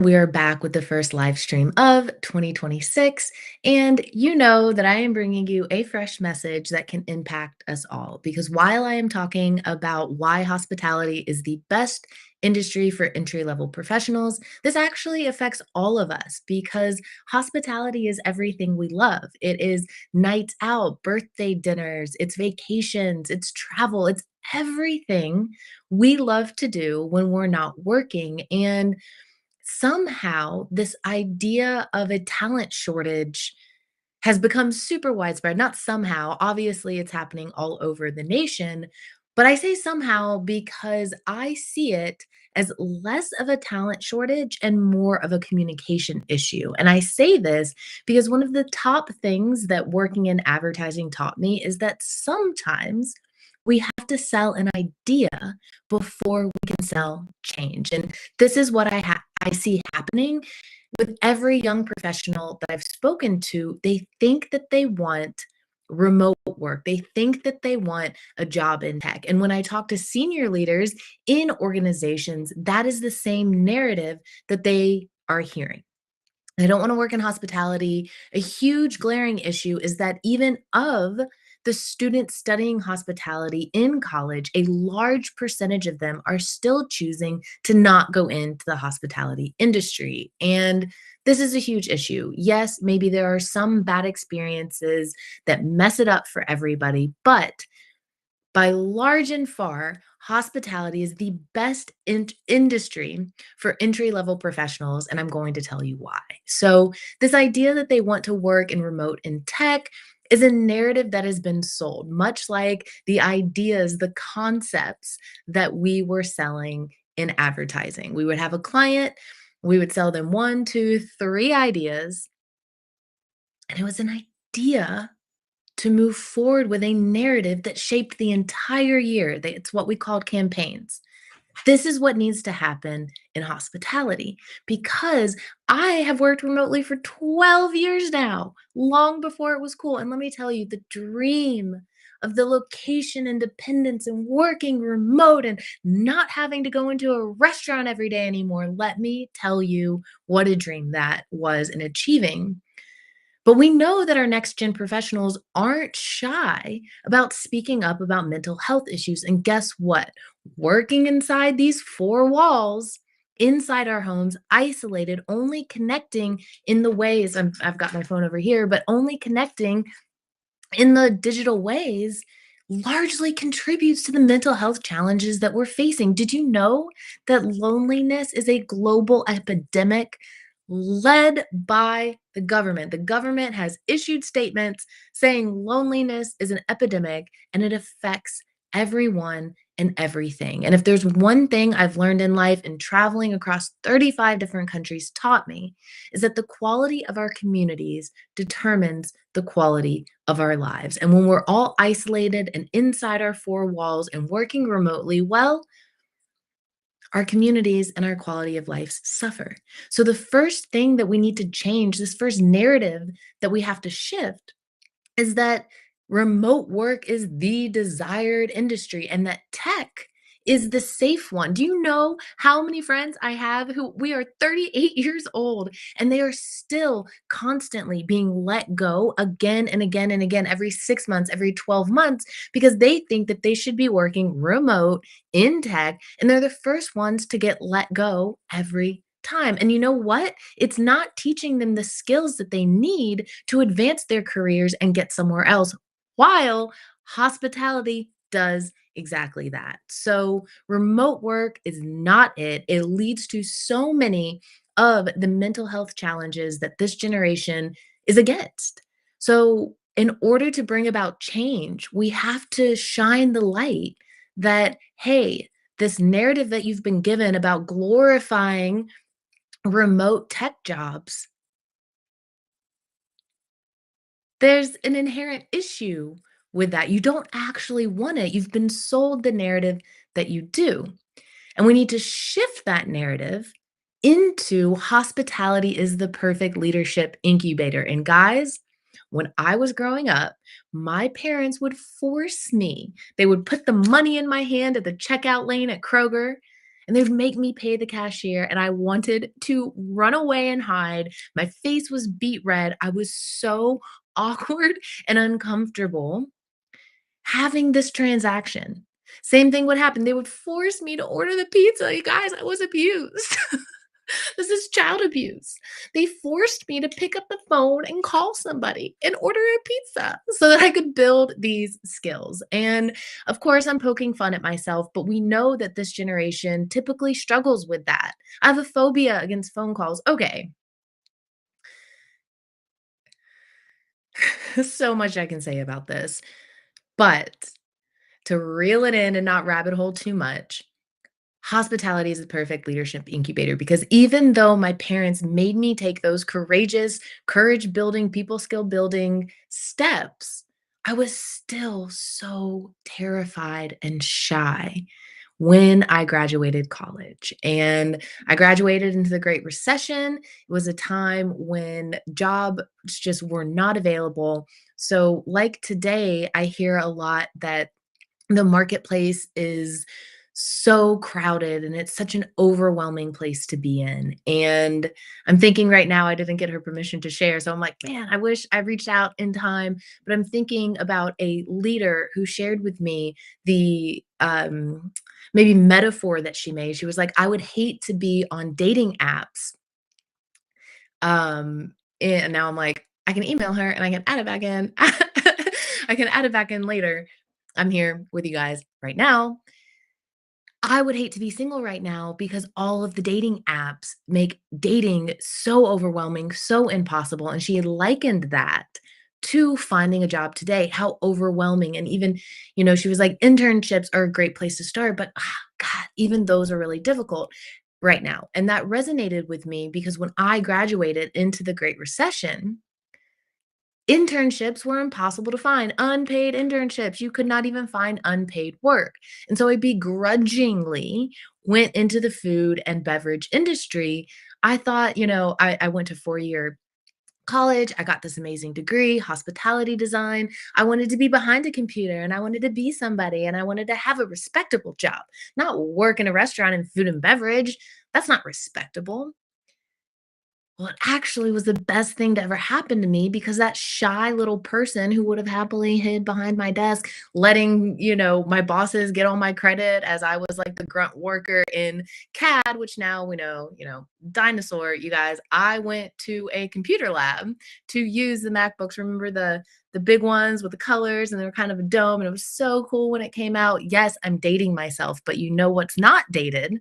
We are back with the first live stream of 2026. And you know that I am bringing you a fresh message that can impact us all. Because while I am talking about why hospitality is the best industry for entry level professionals, this actually affects all of us because hospitality is everything we love. It is nights out, birthday dinners, it's vacations, it's travel, it's everything we love to do when we're not working. And somehow this idea of a talent shortage has become super widespread. Not somehow, obviously, it's happening all over the nation. But I say somehow because I see it as less of a talent shortage and more of a communication issue. And I say this because one of the top things that working in advertising taught me is that sometimes we have to sell an idea before we can sell change. And this is what I see happening with every young professional that I've spoken to. They think that they want remote work. They think that they want a job in tech. And when I talk to senior leaders in organizations, that is the same narrative that they are hearing. They don't want to work in hospitality. A huge glaring issue is that even of the students studying hospitality in college, a large percentage of them are still choosing to not go into the hospitality industry. And this is a huge issue. Yes, maybe there are some bad experiences that mess it up for everybody, but by large and far, hospitality is the best industry for entry level professionals, and I'm going to tell you why. So, this idea that they want to work in remote and tech is a narrative that has been sold, much like the ideas, the concepts that we were selling in advertising. We would have a client, we would sell them one, two, three ideas, and it was an idea to move forward with a narrative that shaped the entire year. It's what we called campaigns. This is what needs to happen in hospitality because I have worked remotely for 12 years now, long before it was cool. And let me tell you, the dream of the location independence and working remote and not having to go into a restaurant every day anymore. Let me tell you what a dream that was in achieving. But we know that our next gen professionals aren't shy about speaking up about mental health issues. And guess what? Working inside these four walls, inside our homes, isolated, only connecting in the ways I've got my phone over here, but only connecting in the digital ways largely contributes to the mental health challenges that we're facing. Did you know that loneliness is a global epidemic led by the government? The government has issued statements saying loneliness is an epidemic and it affects everyone and everything. And if there's one thing I've learned in life and traveling across 35 different countries taught me, is that the quality of our communities determines the quality of our lives. And when we're all isolated and inside our four walls and working remotely, well, our communities and our quality of life suffer. So, the first thing that we need to change, this first narrative that we have to shift, is that remote work is the desired industry and that tech is the safe one. Do you know how many friends I have who we are 38 years old and they are still constantly being let go again and again and again every 6 months, every 12 months, because they think that they should be working remote in tech and they're the first ones to get let go every time. And you know what? It's not teaching them the skills that they need to advance their careers and get somewhere else, while hospitality does exactly that. So, remote work is not it. It leads to so many of the mental health challenges that this generation is against. So, in order to bring about change, we have to shine the light that, hey, this narrative that you've been given about glorifying remote tech jobs, there's an inherent issue with that. You don't actually want it. You've been sold the narrative that you do. And we need to shift that narrative into hospitality is the perfect leadership incubator. And guys, when I was growing up, my parents would force me. They would put the money in my hand at the checkout lane at Kroger and they'd make me pay the cashier, and I wanted to run away and hide. My face was beet red. I was so awkward and uncomfortable having this transaction. Same thing would happen. They would force me to order the pizza. You guys, I was abused. This is child abuse. They forced me to pick up the phone and call somebody and order a pizza so that I could build these skills. And of course, I'm poking fun at myself, but we know that this generation typically struggles with that. I have a phobia against phone calls. Okay, so much I can say about this. But to reel it in and not rabbit hole too much, hospitality is the perfect leadership incubator because even though my parents made me take those courageous, courage building, people skill building steps, I was still so terrified and shy when I graduated college. And I graduated into the Great Recession. It was a time when jobs just were not available. So, like today, I hear a lot that the marketplace is so crowded and it's such an overwhelming place to be in. And I'm thinking right now, I didn't get her permission to share. So I'm like, man, I wish I reached out in time. But I'm thinking about a leader who shared with me the maybe metaphor that she made. She was like, I would hate to be on dating apps. Um, and now I'm like, I can email her and I can add it back in. I can add it back in later. I'm here with you guys right now. I would hate to be single right now because all of the dating apps make dating so overwhelming, so impossible. And she had likened that to finding a job today, how overwhelming. And even, she was like, internships are a great place to start, but God, even those are really difficult right now. And that resonated with me because when I graduated into the Great Recession, internships were impossible to find, unpaid internships. You could not even find unpaid work. And so I begrudgingly went into the food and beverage industry. I thought, I went to 4-year college. I got this amazing degree, hospitality design. I wanted to be behind a computer and I wanted to be somebody and I wanted to have a respectable job, not work in a restaurant in food and beverage. That's not respectable. Well, it actually was the best thing to ever happen to me because that shy little person who would have happily hid behind my desk, letting, my bosses get all my credit as I was like the grunt worker in CAD, which now we know, dinosaur, you guys. I went to a computer lab to use the MacBooks. Remember the big ones with the colors and they were kind of a dome and it was so cool when it came out. Yes, I'm dating myself, but you know what's not dated?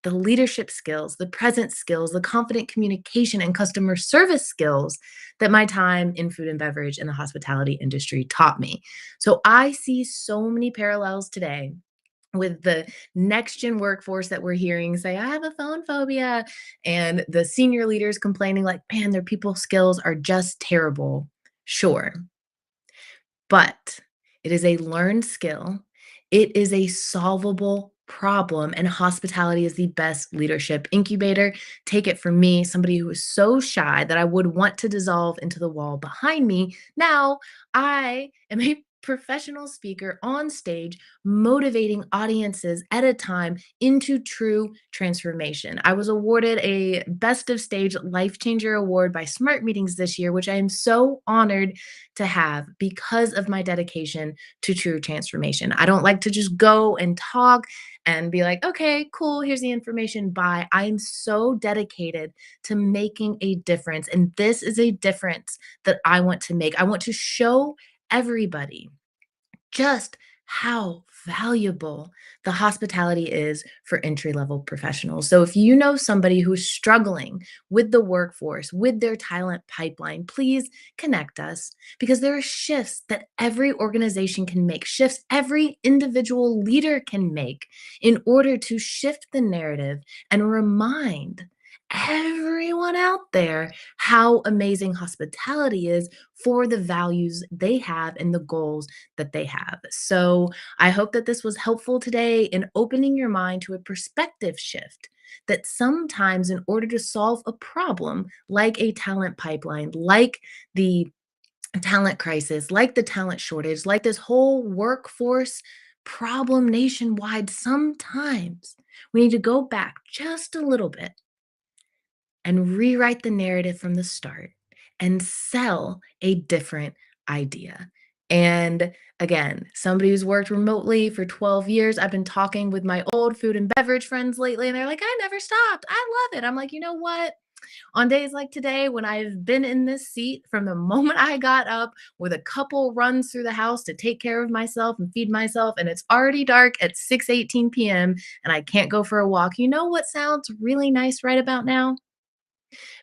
The leadership skills, the present skills, the confident communication and customer service skills that my time in food and beverage and the hospitality industry taught me. So I see so many parallels today with the next gen workforce that we're hearing say, I have a phone phobia, and the senior leaders complaining, like, man, their people skills are just terrible. Sure, but it is a learned skill. It is a solvable problem, and hospitality is the best leadership incubator. Take it from me, somebody who is so shy that I would want to dissolve into the wall behind me. Now I am a professional speaker on stage, motivating audiences at a time into true transformation. I was awarded a Best of Stage Life Changer Award by Smart Meetings this year, which I am so honored to have because of my dedication to true transformation. I don't like to just go and talk and be like, okay, cool, here's the information, bye. I'm so dedicated to making a difference. And this is a difference that I want to make. I want to show everybody just how valuable the hospitality is for entry level professionals. So, if you know somebody who's struggling with the workforce, with their talent pipeline, please connect us because there are shifts that every organization can make, shifts every individual leader can make in order to shift the narrative and remind everyone out there how amazing hospitality is for the values they have and the goals that they have. So I hope that this was helpful today in opening your mind to a perspective shift that sometimes, in order to solve a problem like a talent pipeline, like the talent crisis, like the talent shortage, like this whole workforce problem nationwide, sometimes We need to go back just a little bit and rewrite the narrative from the start and sell a different idea. And again, somebody who's worked remotely for 12 years, I've been talking with my old food and beverage friends lately, and they're like, I never stopped. I love it. I'm like, you know what? On days like today, when I've been in this seat from the moment I got up with a couple runs through the house to take care of myself and feed myself, and it's already dark at 6:18 p.m. and I can't go for a walk, you know what sounds really nice right about now?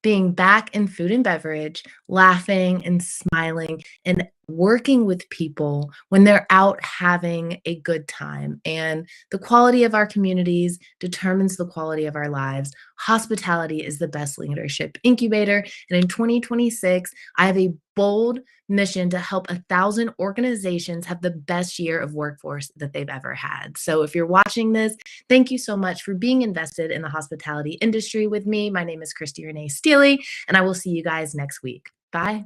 Being back in food and beverage, laughing and smiling and working with people when they're out having a good time. And the quality of our communities determines the quality of our lives. Hospitality is the best leadership incubator. And in 2026, I have a bold mission to help 1,000 organizations have the best year of workforce that they've ever had. So if you're watching this, thank you so much for being invested in the hospitality industry with me. My name is Christy Renee Steely, and I will see you guys next week. Bye.